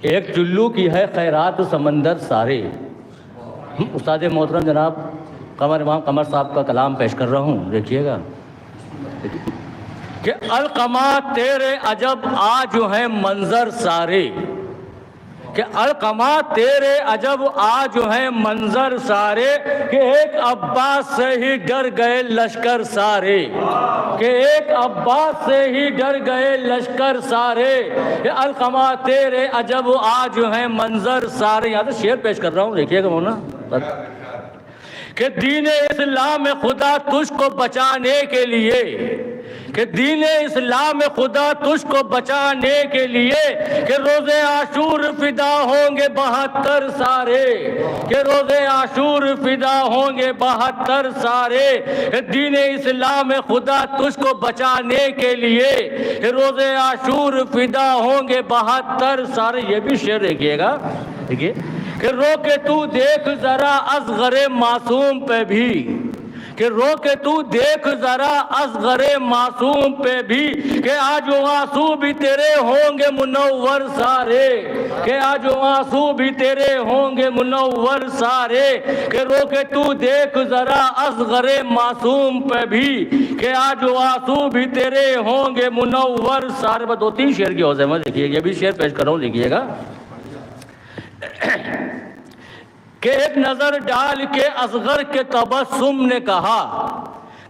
ایک چلو کی ہے خیرات سمندر سارے. استاد محترم جناب قمر امام قمر صاحب کا کلام پیش کر رہا ہوں، دیکھیے گا کہ القما تیرے عجب آج ہیں منظر سارے، کہ القما تیرے عجب آج ہیں منظر سارے، کہ ایک عباس سے ہی ڈر گئے لشکر سارے، کہ ایک عباس سے ہی ڈر گئے لشکر سارے، کہ القما تیرے عجب آج ہیں منظر سارے. یہاں سے شعر پیش کر رہا ہوں، دیکھیے گا مولانا. کہ دین اسلام خدا تجھ کو بچانے کے لیے، کہ دین اسلام خدا تجھ کو بچانے کے لیے، کہ روز عاشور فدا ہوں گے 72 سارے، کہ روز عاشور فدا ہوں گے 72 سارے، کہ دین اسلام خدا تجھ کو بچانے کے لیے، کہ روز عاشور فدا ہوں گے 72 سارے. یہ بھی شعر دیکھیے گا، دیکھیے کہ رو کے تو دیکھ ذرا اصغر معصوم پہ بھی، کہ رو کے تو دیکھ ذرا اصغر معصوم پہ بھی، کہ آج آنسو بھی تیرے ہوں گے منور سارے، کہ آج آنسو بھی تیرے ہوں گے منور سارے، کہ رو کے تو دیکھ ذرا اصغر معصوم پہ بھی، کہ آج آنسو بھی تیرے ہوں گے منور سارے. بس 2-3 شعر کی حوصلے میں دیکھیے، یہ بھی شعر پیش کر رہا ہوں، دیکھیے گا کہ ایک نظر ڈال کے اصغر کے تبسم نے کہا،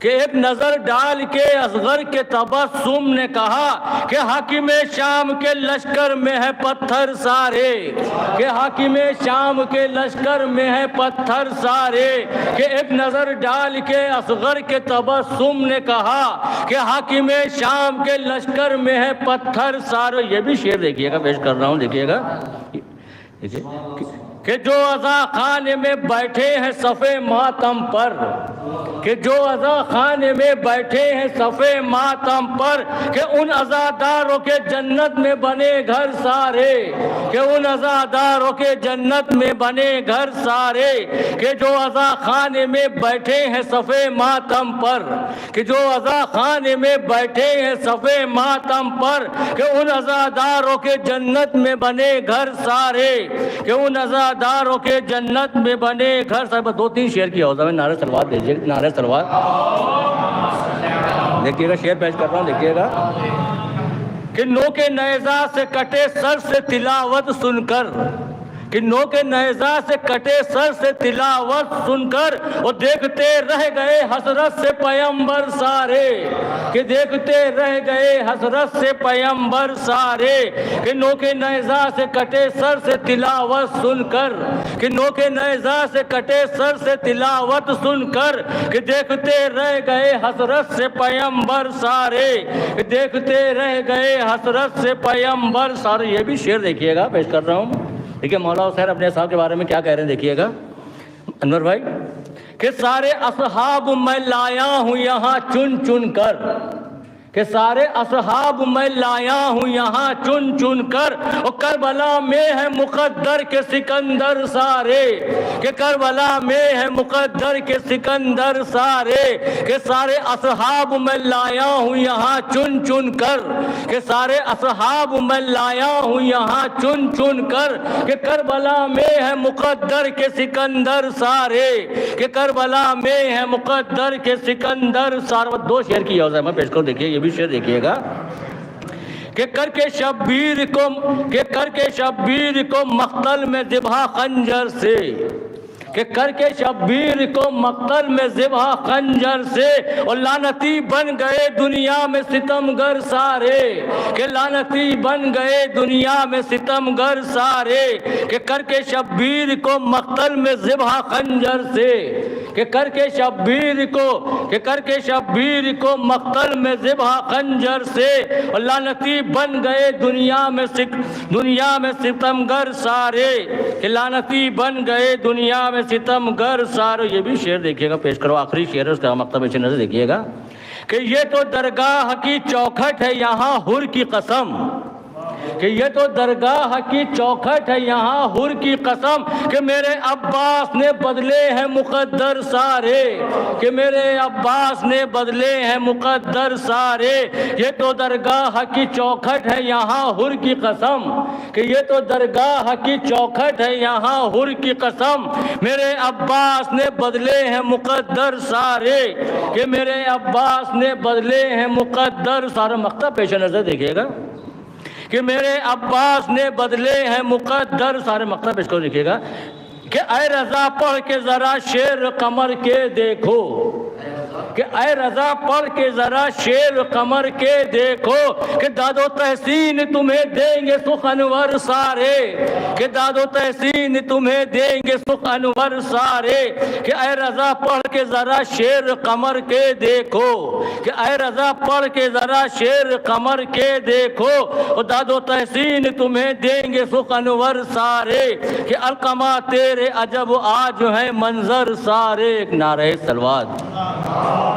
کہ ایک نظر ڈال کے اصغر کے تبسم نے کہا، کہ حاکم شام کے لشکر میں ہے پتھر سارے، کہ حاکم شام کے لشکر میں ہے پتھر سارے، کہ ایک نظر ڈال کے اصغر کے تبسم نے کہا، کہ حاکم شام کے لشکر میں ہے پتھر سارے. یہ بھی شعر دیکھیے گا، پیش کر رہا ہوں، دیکھیے گا کہ جو عزا خانے میں بیٹھے ہیں صفے ماتم پر، کہ جو عزا خانے میں بیٹھے ہیں صفے ماتم پر، کہ ان عزاداروں کے جنت میں بنے گھر سارے، کہ ان عزاداروں کے جنت میں بنے گھر سارے، کہ جو عزا خانے میں بیٹھے ہیں صفے ماتم پر، کہ جو عزا خانے میں بیٹھے ہیں صفے ماتم پر، کہ ان عزاداروں کے جنت میں بنے گھر سارے، کہ ان عزاداروں کے جنت میں بنے گھر سارے. 2-3 شعر کی حوصلہ میں نعرہ سلوات دیجیے، نعرہ سلوات دیکھیے گا، شعر پیش کر رہا ہوں، دیکھیے گا کہ نو کے نیزہ سے کٹے سر سے تلاوت سن کر، کہ نو کے نیزہ سے کٹے سر سے تلاوت سن کر، وہ دیکھتے رہ گئے حسرت سے پیمبر سارے، کہ دیکھتے رہ گئے حسرت سے پیمبر سارے، کہ نو کے نیزہ سے کٹے سر سے تلاوت سن کر، کہ نو کے نیزہ سے کٹے سر سے تلاوت سن کر، کہ دیکھتے رہ گئے حسرت سے پیمبر سارے، کہ دیکھتے رہ گئے حسرت سے پیمبر سارے. یہ بھی شعر دیکھیے گا، پیش کر رہا ہوں، دیکھیے مولا حسین اپنے صاحب کے بارے میں کیا کہہ رہے ہیں، دیکھیے گا انور بھائی، کہ سارے اصحاب میں لایا ہوں یہاں چن چن کر، کہ سارے اصحاب میں لایا ہوں یہاں چن چن کر، اور کربلا میں ہے مقدر کے سکندر سارے، کہ کربلا میں ہے مقدر کے سکندر سارے، کہ سارے اصحاب میں لایا ہوں یہاں چن چن کر، کہ سارے اصحاب میں لایا ہوں یہاں چن چن کر، کہ کربلا میں ہے مقدر کے سکندر سارے، کہ کربلا میں ہے مقدر کے سکندر سارے. 2 شعر کی حوصلہ میں پیش کروں، دیکھیے یہ بھی شعر دیکھیے گا کہ کر کے شبیر کو مقتل میں ذبح خنجر سے، کہ کر کے شبیر کو مقتل میں ذبح خنجر سے، اور لعنتی بن گئے دنیا میں ستمگر سارے، کہ لعنتی بن گئے دنیا میں ستمگر سارے، کہ کر کے شبیر کو مقتل میں ذبح خنجر سے، کہ کر کے شبیر کو مقتل میں ذبح خنجر سے، اور لعنتی بن گئے دنیا میں ستمگر سارے، کہ لعنتی بن گئے دنیا میں ستمگر سارے. یہ بھی شعر دیکھیے گا، پیش کرو، آخری شعر ہے اس کا مکتب سے نظر دیکھیے گا کہ یہ تو درگاہ کی چوکھٹ ہے یہاں حر کی قسم، کہ یہ تو درگاہ کی چوکھٹ ہے یہاں حر کی قسم کہ میرے عباس نے بدلے ہیں مقدر سارے، کہ میرے عباس نے بدلے ہیں مقدر سارے، یہ تو درگاہ کی چوکھٹ ہے یہاں حر کی قسم، کہ یہ تو درگاہ کی چوکھٹ ہے یہاں حر کی قسم، میرے عباس نے بدلے ہیں مقدر سارے، کہ میرے عباس نے بدلے ہیں مقدر سارے۔ مقطع پیش نظر دیکھیے گا کہ میرے عباس نے بدلے ہیں مقدر سارے، مقطع پیش کرو دیکھیے گا کہ اے رضا پڑھ کے ذرا شیر قمر کے دیکھو، کہ اے رضا پڑھ کے ذرا شیر قمر کے دیکھو، کہ داد و تحسین تمہیں دیں گے سخ انور سارے، کہ داد و تحسین تمہیں دیں گے سخ انور سارے، کہ اے رضا پڑھ کے ذرا شیر قمر کے دیکھو، کہ اے رضا پڑھ کے ذرا شیر قمر کے دیکھو، داد و تحسین تمہیں دیں گے سخ انور سارے، کہ القمہ تیرے عجب آج ہیں منظر سارے۔ ایک نعرہ سلوات۔